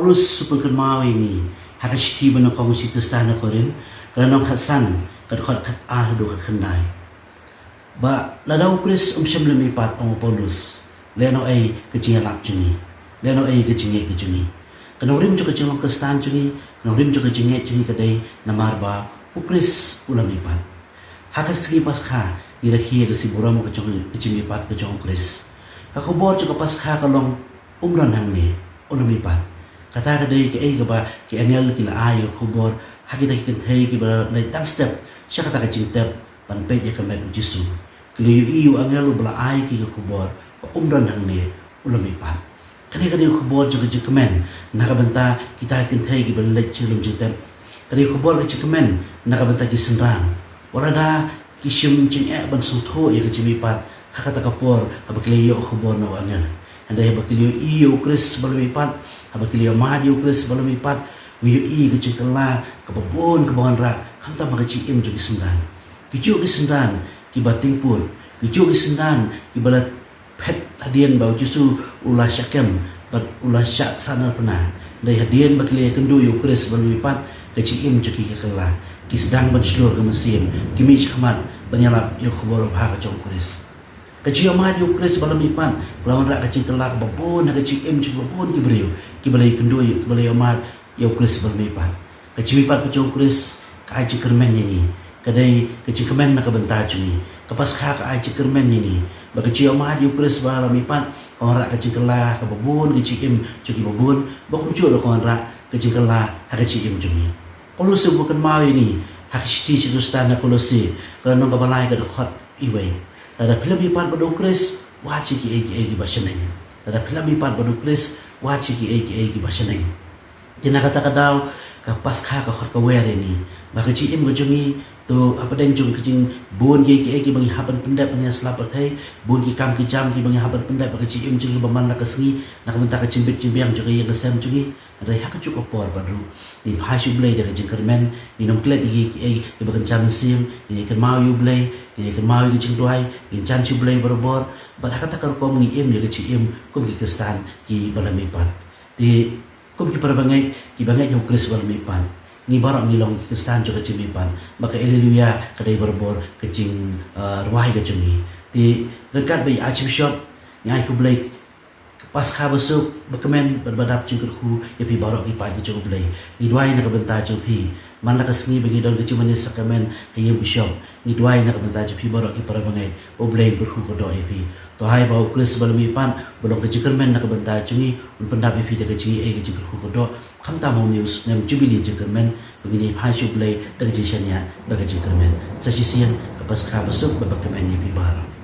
Paulus supun mau ini hakashti bano kong si Kristana korin karena khasan kadkhot khat do khandai ba ladau Kris syam lemipat ong Paulus leno ai kecing lap juni leno ai kecing juni kana rim jo kecing Kristan juni kana rim jo kecing juni kadai namar ba Kris ulamipat hakaski paskha irakhia ke siburam kecing lipat kecing Kris kakobor jo paskha kalong umran hangni ulamipat kata kadai ke ai ba ke angel kila ayo khobor hakita kinthei ki ba nai tang step syakata kecing tep panpe ya kamet Jisu keliu iu angel bela ai ki khobor umran hangni ulamipat kani khobor jo ke kemen nakabenta kita kinthei ki ba lek chilum jitem kani khobor ke kemen nakabenta ki senrang walada kishim cing ban sutho ya ke mipat hakata kapor abakliyo khobor no angel andai abakliyo iu Kris balamipat abakliyo madiu Kris balamipat wiyu i ke kala kababon kabon ra kamta magaci im jo sendan kicu ke sendan ki bating pun kicu ke sendan ki balat pet hadian bau Jisu ulah syakem bat ulah syak sana pernah dai hadian bakliyo kendu yu Kris balamipat keci im jo ki kala ki sedang berseluruh ke mesin kimi khmat banyalap yo khobor bha ka jong Kris kecil amat yu Kris balamipat lawan rak kecil kelak babon kecil im jo babon ki beriu ki balai kendu ki balai amat yo Kris balamipat kecil mipat kecil Kris ka ai kermen ini kadai kecil kermen nak bentar cumi kapas ka ai kermen ini ba kecil amat yu Kris balamipat kawan rak kecil kelak ka babon kecil im cuki babon ba kum cu kawan rak kecil kelak ha kecil im cumi Paulus bukan mau ini hak siti Kristen na Kolosi kalau ka balai ka khot iwei ada film mipat badu Kris wachi ki egi baseneng ada film mipat badu Kris wachi ki egi baseneng jena kata kadau ka paskha ka khot ka wer ini ba kecil im gojungi to apa den jung kecing bon ki egi bangi haban pendap nya selapat hai bon ki kam ki jam ki bangi haban pendap ba kecil im jung baman la kasngi nak menta ka cimbit cimbiang jung yang kesem jungi ada hak cukup por baru ni phashu blai da kecing kermen ni nom klet ki bakan jam sim ni kan mau yu blai ni kan mau ki cing tuai ni chan chu blai barobor ba kata ka ko ni im ya kecil im kum ki Kristan ki balamipat di kum ki parabangai ki bangai yu Kris balamipat ni barang ni long Kristan jo kecil mipan maka haleluya kadai berbor kecing ruai kecing ni di dekat bai archbishop nyai ku blai pas kha besuk bekemen berbadap cingkurku ya pi barok ki pai kecing blai ni duai nak bentar jo pi man la kasni bagi don kecing manis sakamen hayem bishop ni duai nak bentar jo pi barok ki parabangai o blai kurku ko do ya pi to hai bau Kris balamipan belum kecing kermen nak bentar cungi un pendap pi de kecing kecing kurku ko do kham ta mau news nem jubili jengkermen begini phashu blai da kecing syanya da kecing kermen sasisian kapas kha besuk babak kemen ni pi barok